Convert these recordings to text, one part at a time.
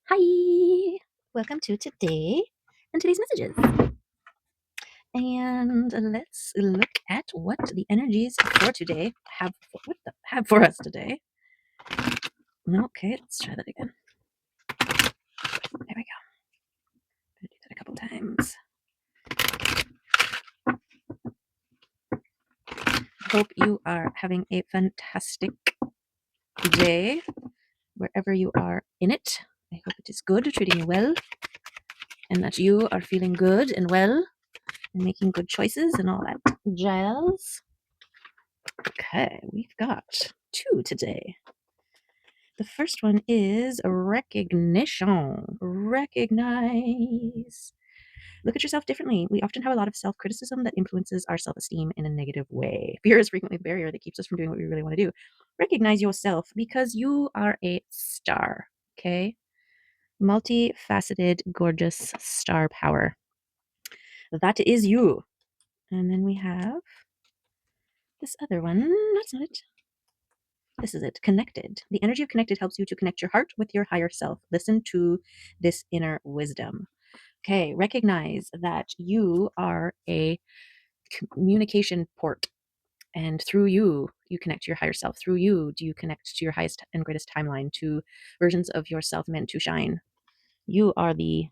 Hi, welcome to today and today's messages. And let's look at what the energies for today have for us today. Okay, let's try that again. There we go. I'm gonna do that a couple times. Hope you are having a fantastic day wherever you are in it. I hope it is good, treating you well, and that you are feeling good and well and making good choices and all that jazz. Okay, we've got two today. The first one is recognition. Recognize. Look at yourself differently. We often have a lot of self criticism that influences our self esteem in a negative way. Fear is frequently the barrier that keeps us from doing what we really want to do. Recognize yourself because you are a star, okay? Multifaceted, gorgeous star power. That is you. And then we have this other one. That's not it. This is it. Connected. The energy of connected helps you to connect your heart with your higher self. Listen to this inner wisdom. Okay, recognize that you are a communication port, and through you, you connect to your higher self. Through you, do you connect to your highest and greatest timeline, to versions of yourself meant to shine. You are the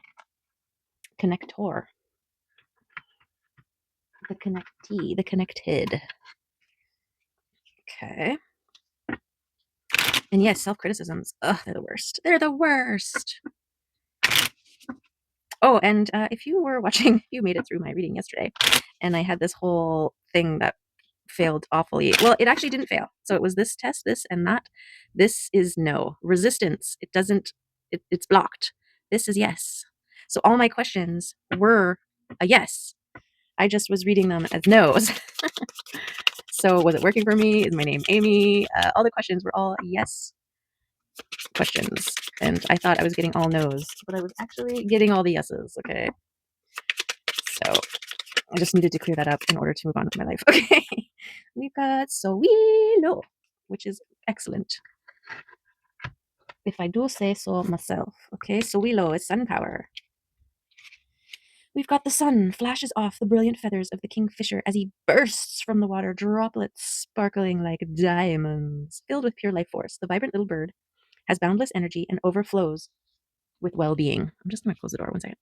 connector, the connectee, the connected. Okay. And yes, self criticisms. Ugh, they're the worst. They're the worst. Oh, and if you were watching, you made it through my reading yesterday, and I had this whole thing that failed awfully. Well, it actually didn't fail. So it was this test, this and that. This is no. Resistance. It doesn't, it's blocked. This is yes. So all my questions were a yes. I just was reading them as no's. So was it working for me? Is my name Amy? All the questions were all yes questions. And I thought I was getting all no's, but I was actually getting all the yeses. Okay. So I just needed to clear that up in order to move on with my life. Okay. We've got Sowilo, which is excellent. If I do say so myself. Okay. Sowilo is sun power. We've got the sun flashes off the brilliant feathers of the kingfisher as he bursts from the water, droplets sparkling like diamonds. Filled with pure life force, the vibrant little bird has boundless energy and overflows with well-being. I'm just going to close the door 1 second.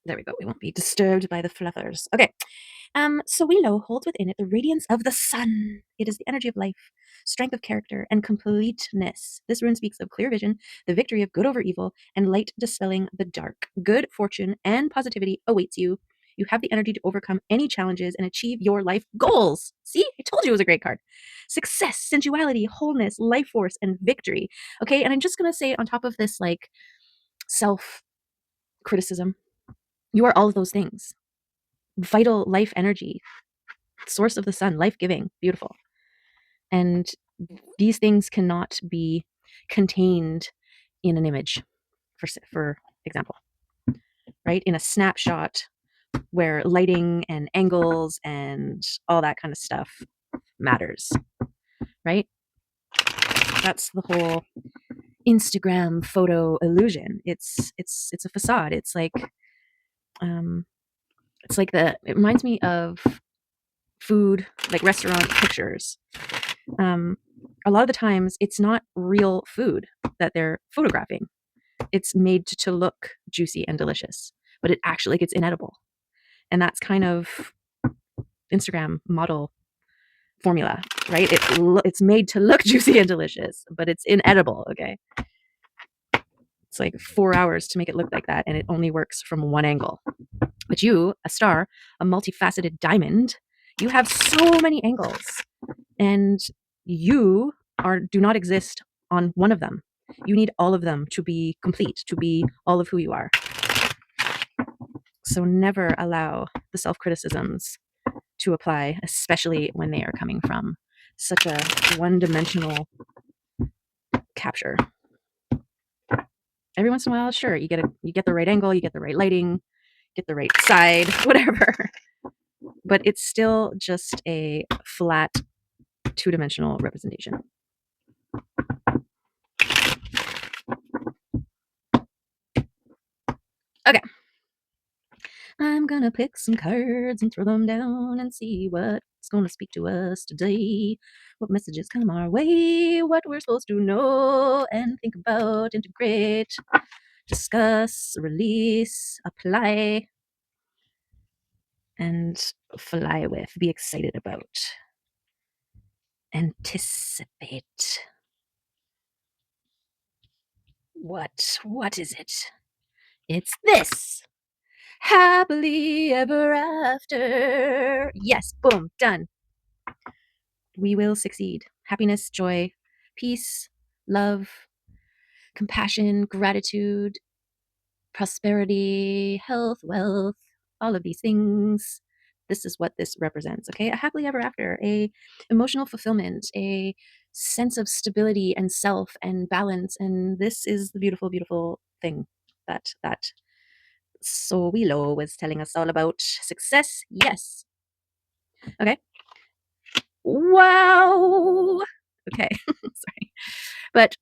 There we go. We won't be disturbed by the fluffers. Okay. Sowilo holds within it the radiance of the sun. It is the energy of life, strength of character, and completeness. This rune speaks of clear vision, the victory of good over evil, and light dispelling the dark. Good fortune and positivity awaits you. You have the energy to overcome any challenges and achieve your life goals. See, I told you it was a great card. Success, sensuality, wholeness, life force, and victory. Okay, and I'm just gonna say on top of this, like self criticism, you are all of those things. Vital life energy, source of the sun, life giving, beautiful. And these things cannot be contained in an image, for example, right? In a snapshot where lighting and angles and all that kind of stuff matters, right? That's the whole Instagram photo illusion. It's a facade. Um it's like it reminds me of food, like restaurant pictures. A lot of the times it's not real food that they're photographing. It's made to look juicy and delicious, but it actually gets inedible. And that's kind of Instagram model formula, right? It's made to look juicy and delicious, but it's inedible, okay? It's like 4 hours to make it look like that, and it only works from one angle. But you, a star, a multifaceted diamond, you have so many angles, and you do not exist on one of them. You need all of them to be complete, to be all of who you are. So never allow the self criticisms to apply, especially when they are coming from such a one dimensional capture. Every once in a while, sure, you get the right angle, you get the right lighting, get the right side, whatever. But it's still just a flat two-dimensional representation. Okay. I'm gonna pick some cards and throw them down and see what's gonna speak to us today. What messages come our way, what we're supposed to know and think about, integrate, discuss, release, apply, and fly with, be excited about, anticipate. What is it? It's this. Happily ever after. Yes, boom, done. We will succeed. Happiness, joy, peace, love, compassion, gratitude, prosperity, health, wealth, all of these things. This is what this represents, okay? A happily ever after, a emotional fulfillment, a sense of stability and self and balance. And this is the beautiful, beautiful thing that So Willow was telling us all about. Success, yes. Okay. Wow. Okay. Sorry. But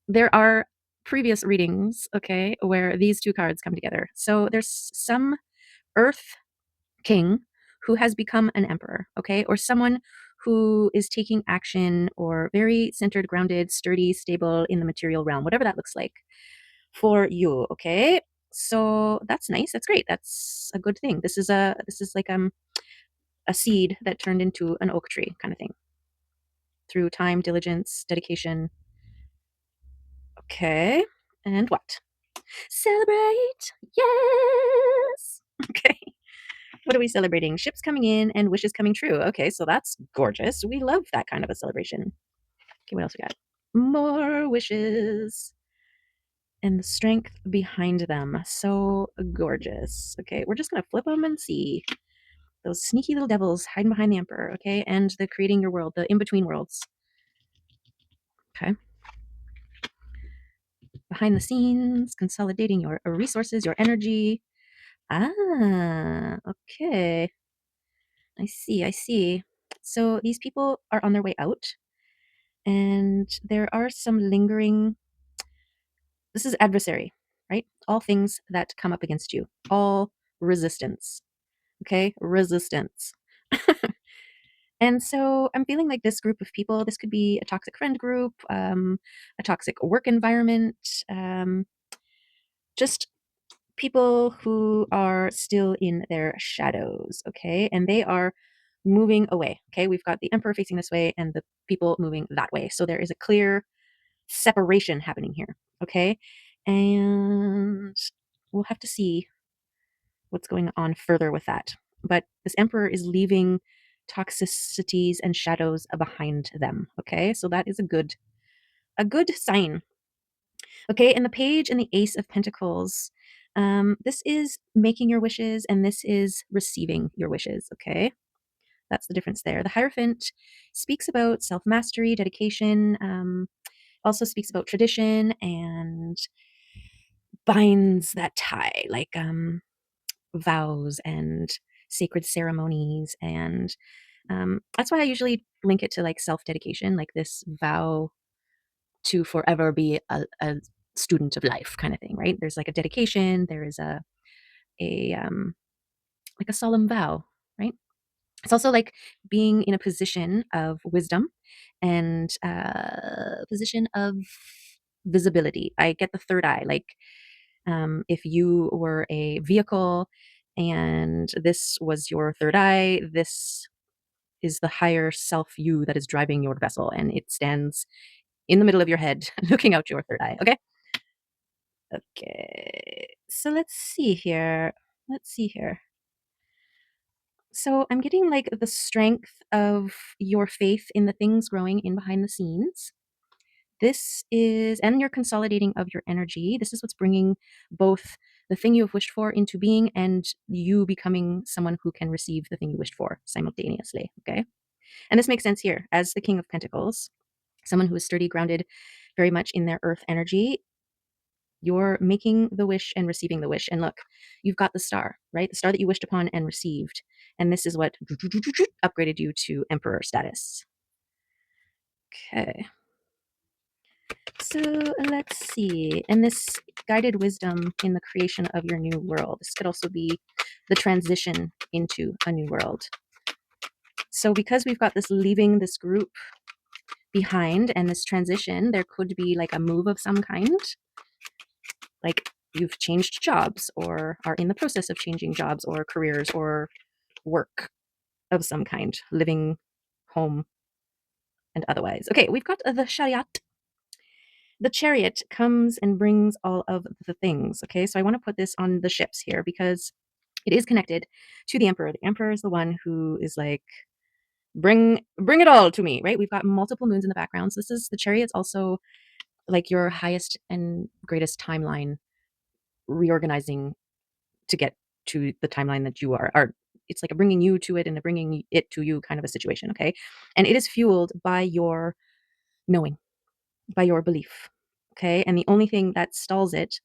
there are previous readings, okay, where these two cards come together. So there's some Earth king who has become an emperor, okay, or someone who is taking action or very centered, grounded, sturdy, stable in the material realm, whatever that looks like for you, okay? So that's nice. That's great. That's a good thing. This is like a seed that turned into an oak tree kind of thing through time, diligence, dedication. Okay. And what? Celebrate. Yes. Okay. What are we celebrating? Ships coming in and wishes coming true. Okay, so that's gorgeous. We love that kind of a celebration. Okay, what else we got? More wishes and the strength behind them. So gorgeous. Okay, we're just going to flip them and see. Those sneaky little devils hiding behind the emperor, okay? And the creating your world, the in-between worlds. Okay. Behind the scenes, consolidating your resources, your energy. Ah, okay. I see, I see. So these people are on their way out, and there are some lingering. This is adversary, right? All things that come up against you, all resistance. Okay, resistance. And so I'm feeling like this group of people, this could be a toxic friend group, a toxic work environment, just people who are still in their shadows, okay? And they are moving away, okay? We've got the emperor facing this way and the people moving that way. So there is a clear separation happening here, okay? And we'll have to see what's going on further with that. But this emperor is leaving toxicities and shadows behind them, okay? So that is a good sign. Okay, and the page and the ace of pentacles, this is making your wishes and this is receiving your wishes, okay? That's the difference there. The Hierophant speaks about self mastery, dedication, also speaks about tradition and binds that tie, like vows and sacred ceremonies. And that's why I usually link it to like self dedication, like this vow to forever be a student of life kind of thing, right? There's like a dedication, there is a like a solemn vow, right? It's also like being in a position of wisdom and a position of visibility. I get the third eye. Like if you were a vehicle and this was your third eye, this is the higher self you that is driving your vessel, and it stands in the middle of your head, looking out your third eye. Okay. Okay. So let's see here. Let's see here. So I'm getting like the strength of your faith in the things growing in behind the scenes. This is, and you're consolidating of your energy. This is what's bringing both the thing you have wished for into being and you becoming someone who can receive the thing you wished for simultaneously. Okay. And this makes sense here as the King of Pentacles, someone who is sturdy, grounded, very much in their earth energy. You're making the wish and receiving the wish. And look, you've got the star, right? The star that you wished upon and received. And this is what upgraded you to emperor status. Okay. So let's see. And this guided wisdom in the creation of your new world. This could also be the transition into a new world. So because we've got this leaving this group behind and this transition, there could be like a move of some kind. Like you've changed jobs or are in the process of changing jobs or careers or work of some kind, living, home, and otherwise. Okay, we've got the chariot. The chariot comes and brings all of the things. Okay, so I want to put this on the ships here because it is connected to the emperor. The emperor is the one who is like, bring it all to me, right? We've got multiple moons in the background. So this is the chariot's also like your highest and greatest timeline reorganizing to get to the timeline that you are it's like a bringing you to it and a bringing it to you kind of a situation. Okay, and it is fueled by your knowing, by your belief. Okay, and the only thing that stalls it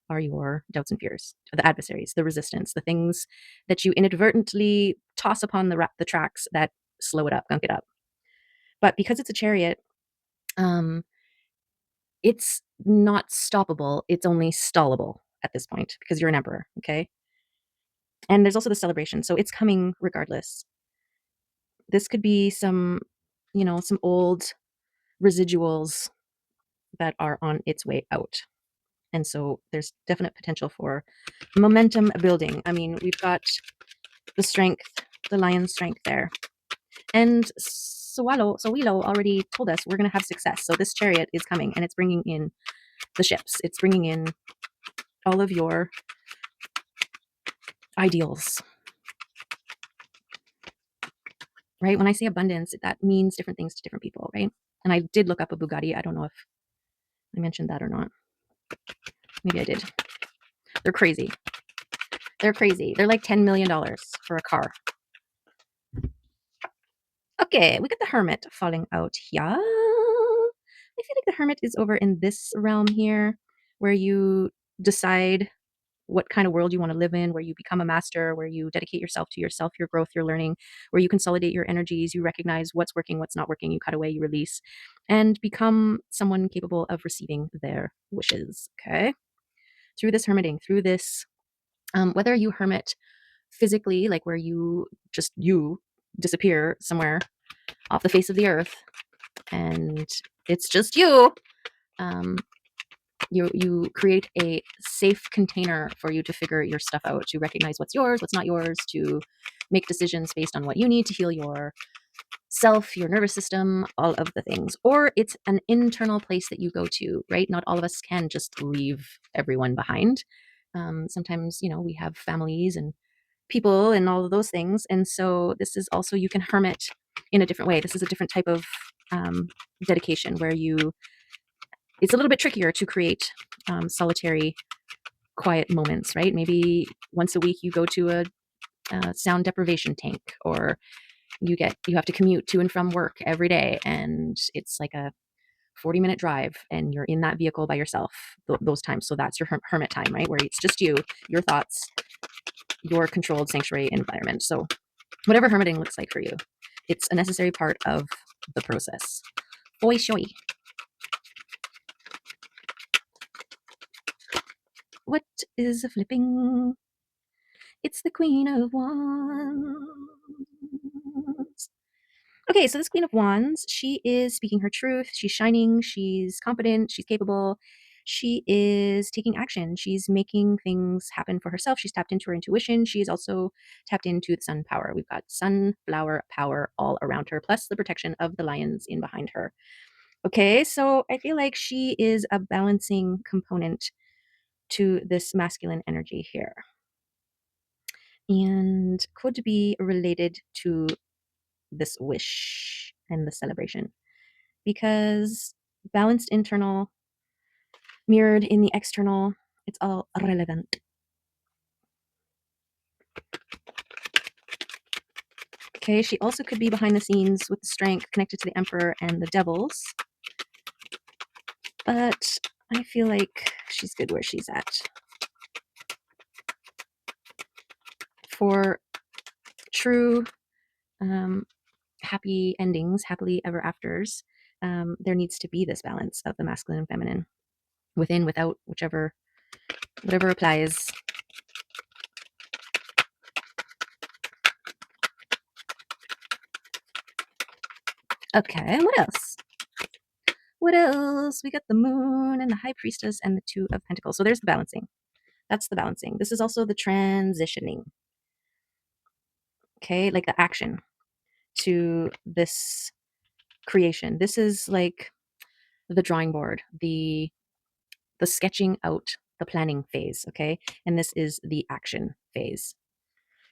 are your doubts and fears, the adversaries, the resistance, the things that you inadvertently toss upon the tracks that slow it up, gunk it up. But because it's a chariot, um it's not stoppable, it's only stallable at this point because you're an emperor. Okay, and there's also the celebration, so it's coming regardless. This could be some, some old residuals that are on its way out. And so there's definite potential for momentum building. I mean, we've got the strength, the lion's strength there. And Sowilo already told us we're going to have success. So this chariot is coming and it's bringing in the ships. It's bringing in all of your ideals, right? When I say abundance, that means different things to different people, right? And I did look up a Bugatti. I don't know if I mentioned that or not. Maybe I did. They're crazy. They're crazy. They're like $10 million for a car. Okay, we got the hermit falling out here. I feel like the hermit is over in this realm here, where you decide what kind of world you want to live in, where you become a master, where you dedicate yourself, your growth, your learning, where you consolidate your energies, you recognize what's working, what's not working, you cut away, you release, and become someone capable of receiving their wishes. Okay, through this hermiting, through this, whether you hermit physically, like where you disappear somewhere off the face of the earth and it's just you. Um, you create a safe container for you to figure your stuff out, to recognize what's yours, what's not yours, to make decisions based on what you need to heal your self, your nervous system, all of the things. Or it's an internal place that you go to, right? Not all of us can just leave everyone behind. Sometimes, we have families and people and all of those things. And so this is also, you can hermit in a different way. This is a different type of dedication where it's a little bit trickier to create solitary, quiet moments, right? Maybe once a week you go to a sound deprivation tank, or you have to commute to and from work every day, and it's like a 40-minute drive, and you're in that vehicle by yourself those times. So that's your hermit time, right? Where it's just you, your thoughts, your controlled sanctuary environment. So whatever hermiting looks like for you, it's a necessary part of the process. Oi shoy. What is flipping? It's the Queen of Wands. Okay, so this Queen of Wands, she is speaking her truth. She's shining. She's confident. She's capable. She is taking action. She's making things happen for herself. She's tapped into her intuition. She is also tapped into the sun power. We've got sunflower power all around her, plus the protection of the lions in behind her. Okay, so I feel like she is a balancing component to this masculine energy here, and could be related to this wish and the celebration, because balanced internal mirrored in the external, it's all relevant. Okay, she also could be behind the scenes with the strength connected to the emperor and the devils, but I feel like she's good where she's at. For true happy endings, happily ever afters, there needs to be this balance of the masculine and feminine, within, without, whatever applies. Okay, what else? What else? We got the moon and the high priestess and the two of pentacles. So there's the balancing. That's the balancing. This is also the transitioning. Okay, like the action to this creation. This is like the drawing board, the sketching out, the planning phase, okay? And this is the action phase.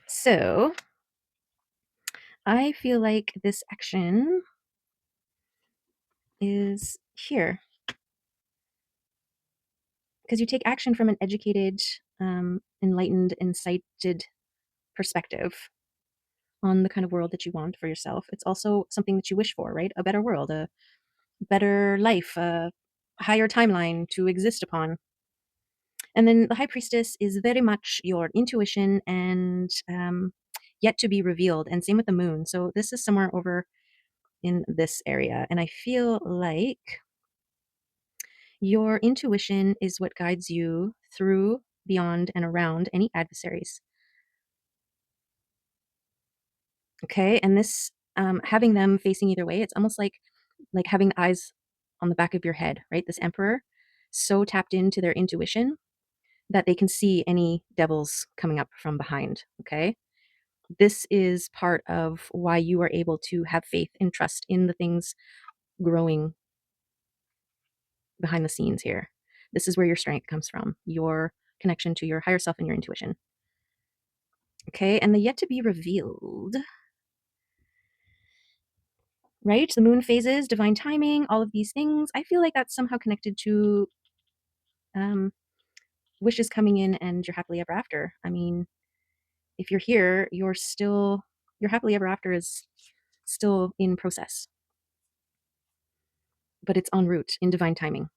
So I feel like this action is here because you take action from an educated, enlightened, incited perspective on the kind of world that you want for yourself. It's also something that you wish for, right? A better world, a better life, a higher timeline to exist upon. And then the high priestess is very much your intuition and yet to be revealed. And same with the moon. So this is somewhere over in this area. And I feel like your intuition is what guides you through, beyond, and around any adversaries. Okay. And this, having them facing either way, it's almost like having eyes on the back of your head, right? This emperor, so tapped into their intuition that they can see any devils coming up from behind. Okay. This is part of why you are able to have faith and trust in the things growing behind the scenes here. This is where your strength comes from, your connection to your higher self and your intuition. Okay. And the yet to be revealed, right? The moon phases, divine timing, all of these things. I feel like that's somehow connected to wishes coming in and your happily ever after. I mean, if you're here, your happily ever after is still in process, but it's en route in divine timing.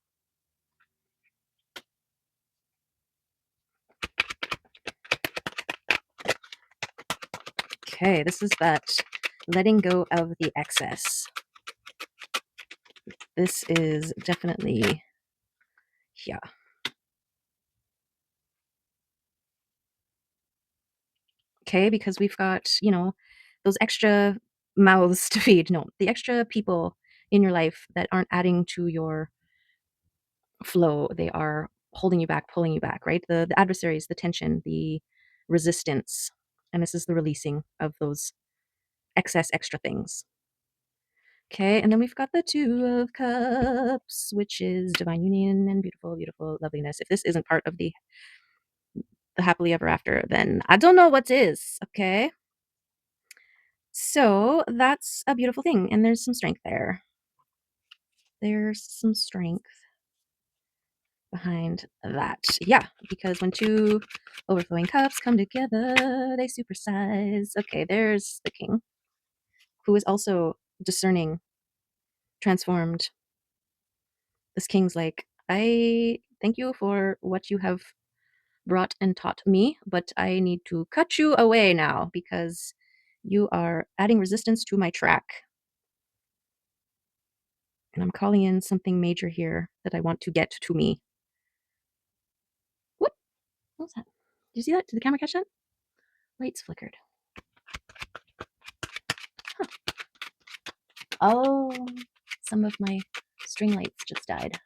Okay, this is that letting go of the excess. This is definitely, yeah. Okay, because we've got, those extra mouths to feed. No, the extra people in your life that aren't adding to your flow. They are holding you back, pulling you back, right? The adversaries, the tension, the resistance. And this is the releasing of those excess extra things. Okay, and then we've got the Two of Cups, which is divine union and beautiful, beautiful loveliness. If this isn't part of the happily ever after, then I don't know what is. Okay, so that's a beautiful thing, and there's some strength there. There's some strength behind that. Yeah, because when two overflowing cups come together, they supersize. Okay, there's the king, who is also discerning, transformed. This king's like, I thank you for what you have brought and taught me, but I need to cut you away now because you are adding resistance to my track. And I'm calling in something major here that I want to get to me. What? What was that? Did you see that? Did the camera catch that? Lights flickered. Huh. Oh, some of my string lights just died.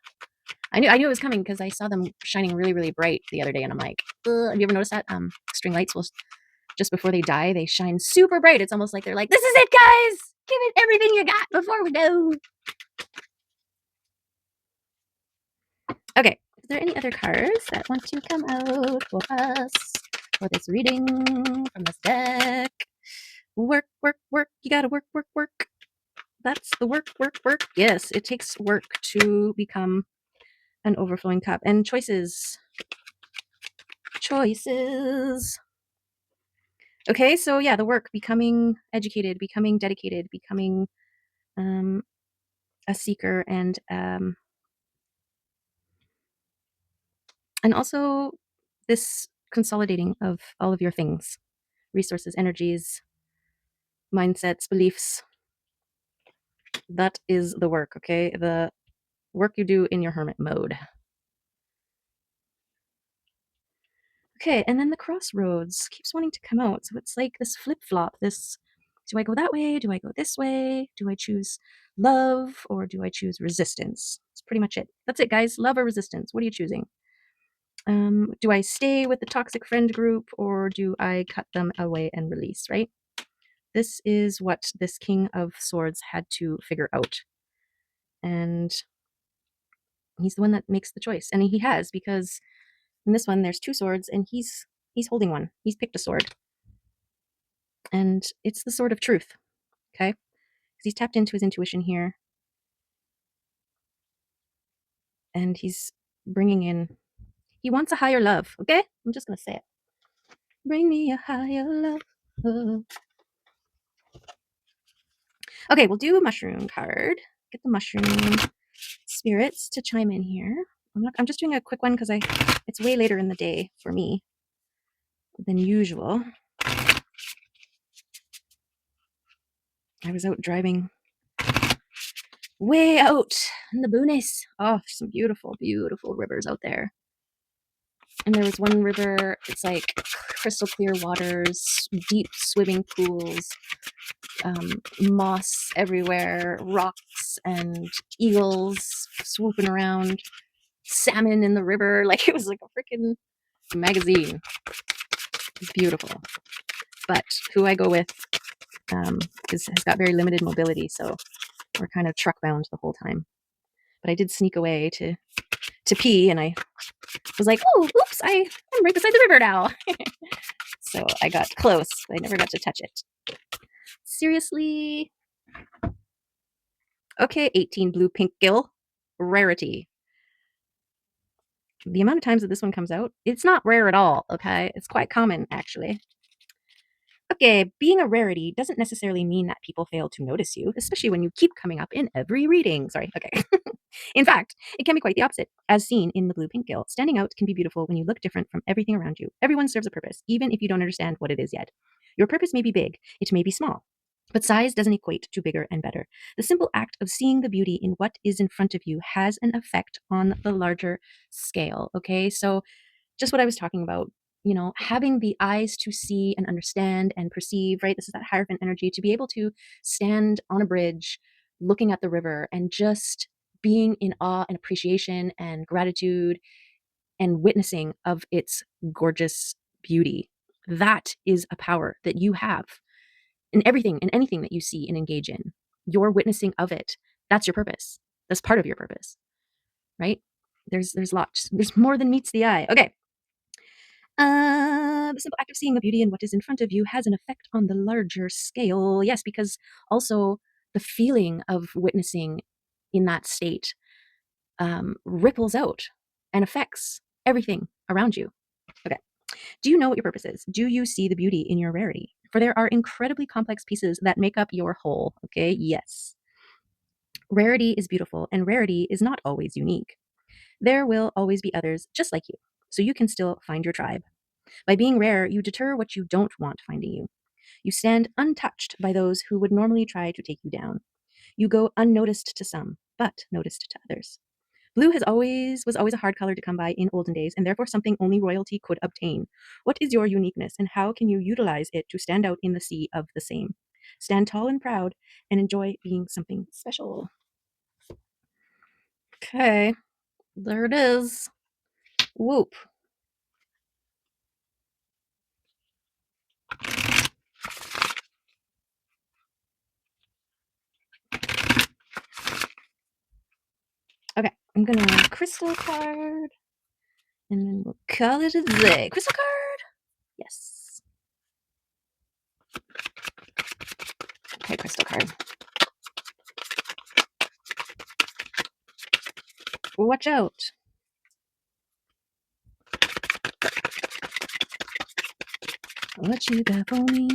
I knew it was coming because I saw them shining really, really bright the other day, and I'm like, ugh. Have you ever noticed that? String lights will, just before they die, they shine super bright. It's almost like they're like, this is it, guys! Give it everything you got before we go. Okay, is there any other cards that want to come out for us for this reading from this deck? Work, work, work. You gotta work, work, work. That's the work, work, work. Yes, it takes work to become an overflowing cup. And choices. Choices. Okay, so yeah, the work, becoming educated, becoming dedicated, becoming a seeker, and also this consolidating of all of your things, resources, energies, mindsets, beliefs. That is the work, okay? The work you do in your hermit mode. Okay, and then the crossroads keeps wanting to come out. So it's like this flip-flop, this, do I go that way? Do I go this way? Do I choose love or do I choose resistance? That's pretty much it. That's it, guys. Love or resistance? What are you choosing? Do I stay with the toxic friend group or do I cut them away and release, right? This is what this King of Swords had to figure out. And he's the one that makes the choice. And he has, because in this one there's two swords and he's holding one. He's picked a sword. And it's the sword of truth, okay? Because he's tapped into his intuition here. And he's bringing in, he wants a higher love, okay? I'm just going to say it. Bring me a higher love. Okay, we'll do a mushroom card. Get the mushroom spirits to chime in here. I'm just doing a quick one because it's way later in the day for me than usual. I was out driving way out in the boonies. Oh, some beautiful, beautiful rivers out there. And there was one river, it's like crystal clear waters, deep swimming pools, moss everywhere, rocks and eagles swooping around, salmon in the river. Like it was like a freaking magazine. It's beautiful. But who I go with has got very limited mobility, so we're kind of truck bound the whole time. But I did sneak away to pee, and I was like, oh, oops, I'm right beside the river now. So I got close, but I never got to touch it. Seriously? Okay, 18 blue pink gill. Rarity. The amount of times that this one comes out, it's not rare at all, okay? It's quite common, actually. Okay, being a rarity doesn't necessarily mean that people fail to notice you, especially when you keep coming up in every reading. Sorry, okay. In fact, it can be quite the opposite, as seen in the blue pink gill. Standing out can be beautiful when you look different from everything around you. Everyone serves a purpose, even if you don't understand what it is yet. Your purpose may be big, it may be small, but size doesn't equate to bigger and better. The simple act of seeing the beauty in what is in front of you has an effect on the larger scale, okay? So just what I was talking about, having the eyes to see and understand and perceive, right? This is that Hierophant energy, to be able to stand on a bridge, looking at the river and just being in awe and appreciation and gratitude and witnessing of its gorgeous beauty. That is a power that you have in everything and anything that you see and engage in. You're witnessing of it. That's your purpose. That's part of your purpose, right? There's lots. There's more than meets the eye. Okay. The simple act of seeing the beauty in what is in front of you has an effect on the larger scale. Yes, because also the feeling of witnessing in that state ripples out and affects everything around you. Okay. Do you know what your purpose is? Do you see the beauty in your rarity? For there are incredibly complex pieces that make up your whole. Okay. Yes. Rarity is beautiful, and rarity is not always unique. There will always be others just like you, so you can still find your tribe. By being rare, you deter what you don't want finding you. You stand untouched by those who would normally try to take you down. You go unnoticed to some, but noticed to others. Blue was always a hard color to come by in olden days, and therefore something only royalty could obtain. What is your uniqueness, and how can you utilize it to stand out in the sea of the same? Stand tall and proud, and enjoy being something special. Okay, there it is. Whoop. Okay, I'm gonna crystal card, and then we'll call it a day. Crystal card? Yes. Okay, crystal card. Watch out. What you got for me?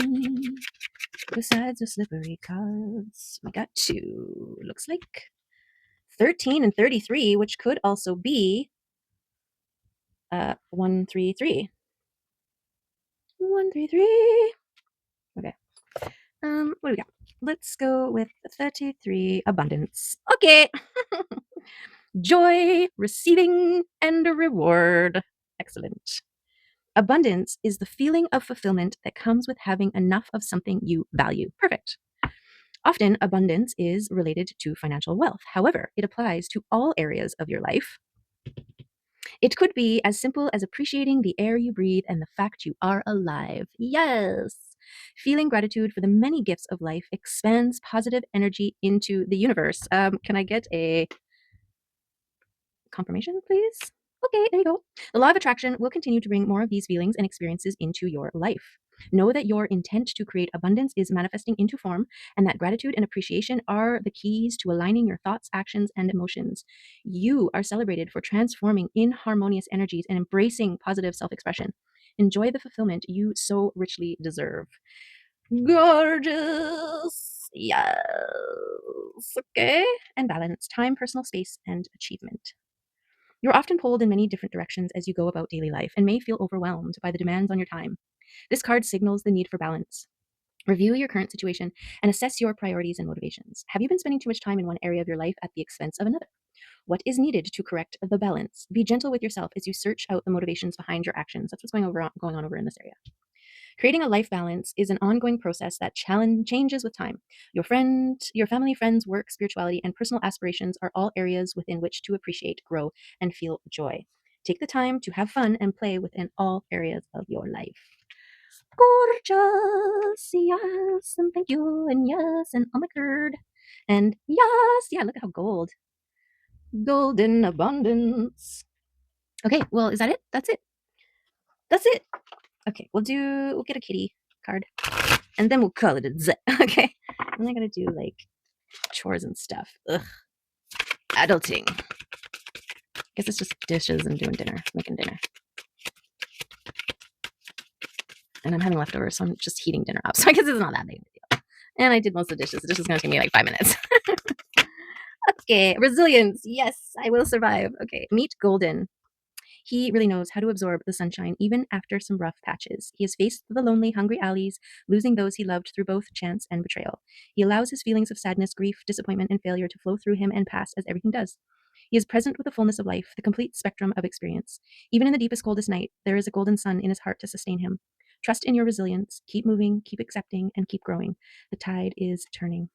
Besides the slippery cards, we got two. Looks like 13 and 33, which could also be 133. 133. Okay. What do we got? let's go with 33, abundance. Okay. Joy, receiving, and a reward. Excellent. Abundance is the feeling of fulfillment that comes with having enough of something you value. Perfect. Often, abundance is related to financial wealth. However, it applies to all areas of your life. It could be as simple as appreciating the air you breathe and the fact you are alive. Yes. Feeling gratitude for the many gifts of life expands positive energy into the universe. Can I get a confirmation, please? Okay, there you go. The law of attraction will continue to bring more of these feelings and experiences into your life. Know that your intent to create abundance is manifesting into form, and that gratitude and appreciation are the keys to aligning your thoughts, actions, and emotions. You are celebrated for transforming in harmonious energies and embracing positive self expression. Enjoy the fulfillment you so richly deserve. Gorgeous. Yes. Okay. And balance, time, personal space, and achievement. You're often pulled in many different directions as you go about daily life and may feel overwhelmed by the demands on your time. This card signals the need for balance. Review your current situation and assess your priorities and motivations. Have you been spending too much time in one area of your life at the expense of another? What is needed to correct the balance? Be gentle with yourself as you search out the motivations behind your actions. That's what's going on over in this area. Creating a life balance is an ongoing process that changes with time. Your family, friends, work, spirituality, and personal aspirations are all areas within which to appreciate, grow, and feel joy. Take the time to have fun and play within all areas of your life. Gorgeous, yes, and thank you, and yes, and oh my god, and yes, yeah, look at how golden abundance. Okay, well, is that it? That's it. That's it. Okay, we'll get a kitty card. And then we'll call it a z. Okay. And I gotta do like chores and stuff. Ugh. Adulting. Guess it's just dishes and doing dinner, making dinner. And I'm having leftovers, so I'm just heating dinner up. So I guess it's not that big of a deal. And I did most of the dishes. The dish is gonna take me like 5 minutes. Okay. Resilience. Yes, I will survive. Okay. Meet Golden. He really knows how to absorb the sunshine even after some rough patches. He has faced the lonely, hungry alleys, losing those he loved through both chance and betrayal. He allows his feelings of sadness, grief, disappointment, and failure to flow through him and pass as everything does. He is present with the fullness of life, the complete spectrum of experience. Even in the deepest, coldest night, there is a golden sun in his heart to sustain him. Trust in your resilience. Keep moving, keep accepting, and keep growing. The tide is turning.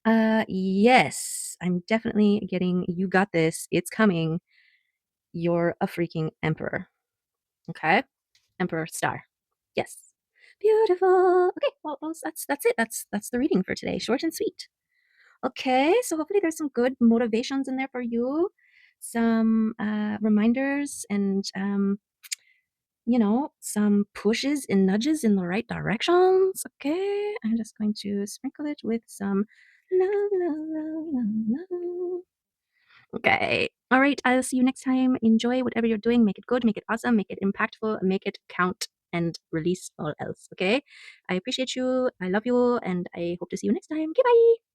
Yes, I'm definitely getting you got this. It's coming. You're a freaking emperor. Okay? Emperor star. Yes. Beautiful. Okay, well that's it. That's the reading for today. Short and sweet. Okay, so hopefully there's some good motivations in there for you. Some reminders and some pushes and nudges in the right directions. Okay. I'm just going to sprinkle it with some love, love, love, love, love. Okay. All right. I'll see you next time. Enjoy whatever you're doing. Make it good, make it awesome, make it impactful, make it count, and release all else. Okay. I appreciate you. I love you. And I hope to see you next time. Okay. Bye.